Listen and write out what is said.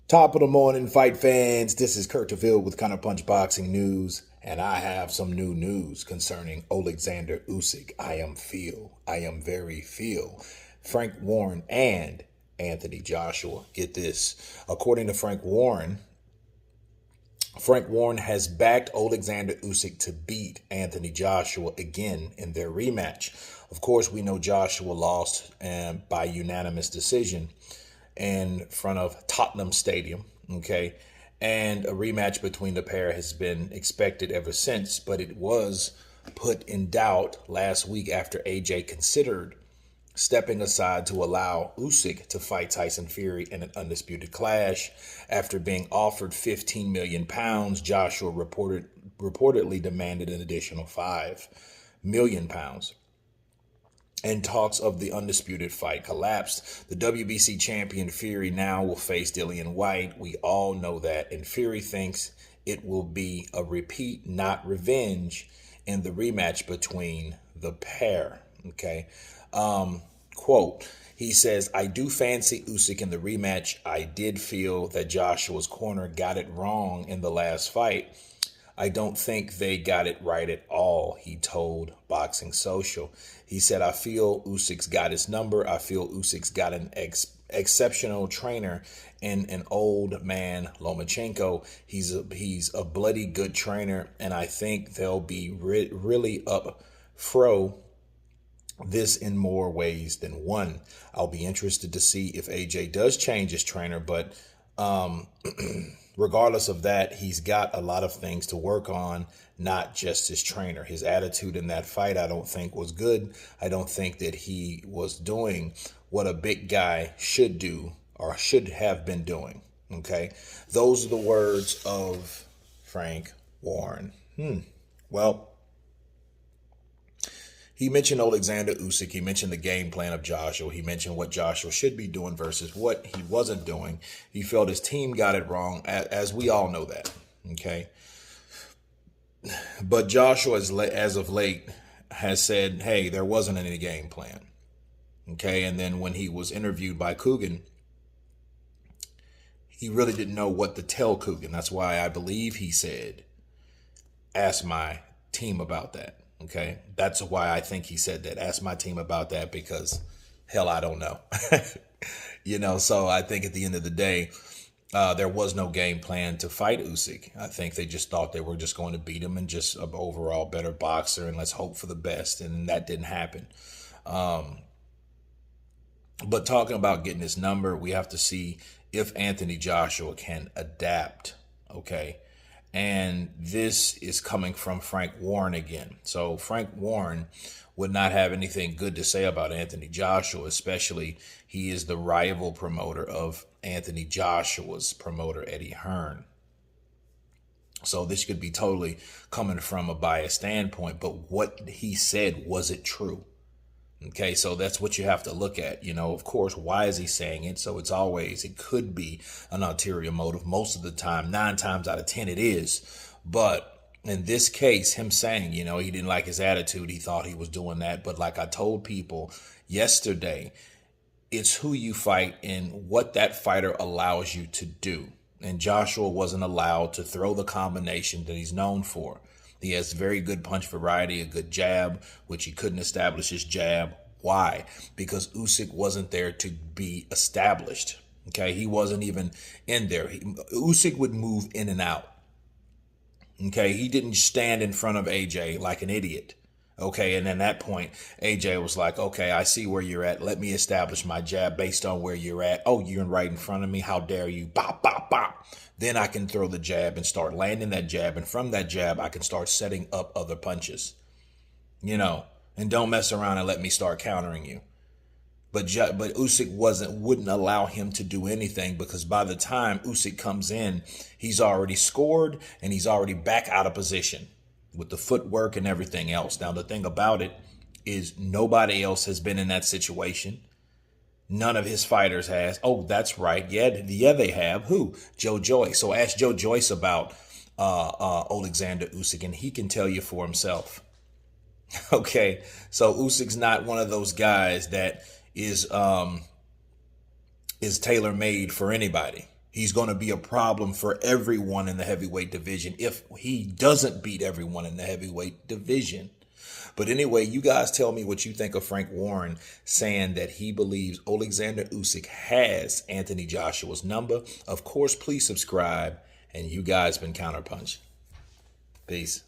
Top of the morning, fight fans. This is Kurt DeVille with Counterpunched Boxing News, and I have some new news concerning Oleksandr Usyk. I am very feel. Frank Warren and Anthony Joshua. Get this. According to Frank Warren has backed Oleksandr Usyk to beat Anthony Joshua again in their rematch. Of course, we know Joshua lost by unanimous decision in front of Tottenham Stadium, okay? And a rematch between the pair has been expected ever since, but it was put in doubt last week after AJ considered stepping aside to allow Usyk to fight Tyson Fury in an undisputed clash. After being offered 15 million pounds, Joshua reportedly demanded an additional 5 million pounds. And talks of the undisputed fight collapsed. The WBC champion Fury now will face Dillian White. We all know that. And Fury thinks it will be a repeat, not revenge, in the rematch between the pair. Okay. Quote, he says, I do fancy Usyk in the rematch. I did feel that Joshua's corner got it wrong in the last fight. I don't think they got it right at all, he told Boxing Social. He said, I feel Usyk's got his number. I feel Usyk's got an exceptional trainer in an old man, Lomachenko. He's a bloody good trainer, and I think they'll be really up fro this in more ways than one. I'll be interested to see if AJ does change his trainer, but regardless of that, he's got a lot of things to work on, not just his trainer. His attitude in that fight, I don't think was good. I don't think that he was doing what a big guy should do or should have been doing. Okay. Those are the words of Frank Warren. Well, he mentioned Oleksandr Usyk. He mentioned the game plan of Joshua. He mentioned what Joshua should be doing versus what he wasn't doing. He felt his team got it wrong, as we all know that. Okay. But Joshua, as of late, has said, hey, there wasn't any game plan. Okay. And then when he was interviewed by Coogan, he really didn't know what to tell Coogan. That's why I believe he said, ask my team about that. Okay, that's why I think he said that. Ask my team about that because, hell, I don't know. So I think at the end of the day, there was no game plan to fight Usyk. I think they just thought they were just going to beat him and just an overall better boxer and let's hope for the best. And that didn't happen. But talking about getting his number, we have to see if Anthony Joshua can adapt. Okay. And this is coming from Frank Warren again. So Frank Warren would not have anything good to say about Anthony Joshua, especially he is the rival promoter of Anthony Joshua's promoter, Eddie Hearn. So this could be totally coming from a biased standpoint. But what he said, was it true? Okay, so that's what you have to look at. Of course, why is he saying it? So it could be an ulterior motive. Most of the time, 9 times out of 10, it is. But in this case, him saying, he didn't like his attitude. He thought he was doing that. But like I told people yesterday, it's who you fight and what that fighter allows you to do. And Joshua wasn't allowed to throw the combination that he's known for. He has very good punch variety, a good jab, which he couldn't establish his jab. Why? Because Usyk wasn't there to be established. Okay, he wasn't even in there. Usyk would move in and out. Okay, he didn't stand in front of AJ like an idiot. Okay, and at that point, AJ was like, okay, I see where you're at. Let me establish my jab based on where you're at. Oh, you're right in front of me. How dare you? Bop, bop, bop. Then I can throw the jab and start landing that jab. And from that jab, I can start setting up other punches. And don't mess around and let me start countering you. But Usyk wouldn't allow him to do anything because by the time Usyk comes in, he's already scored and he's already back out of position with the footwork and everything else. Now, the thing about it is nobody else has been in that situation. None of his fighters has. Oh, that's right. Yeah, they have. Who? Joe Joyce. So ask Joe Joyce about Oleksandr Usyk, and he can tell you for himself. Okay, so Usyk's not one of those guys that is tailor-made for anybody. He's going to be a problem for everyone in the heavyweight division if he doesn't beat everyone in the heavyweight division. But anyway, you guys tell me what you think of Frank Warren saying that he believes Oleksandr Usyk has Anthony Joshua's number. Of course, please subscribe. And you guys been Counterpunched. Peace.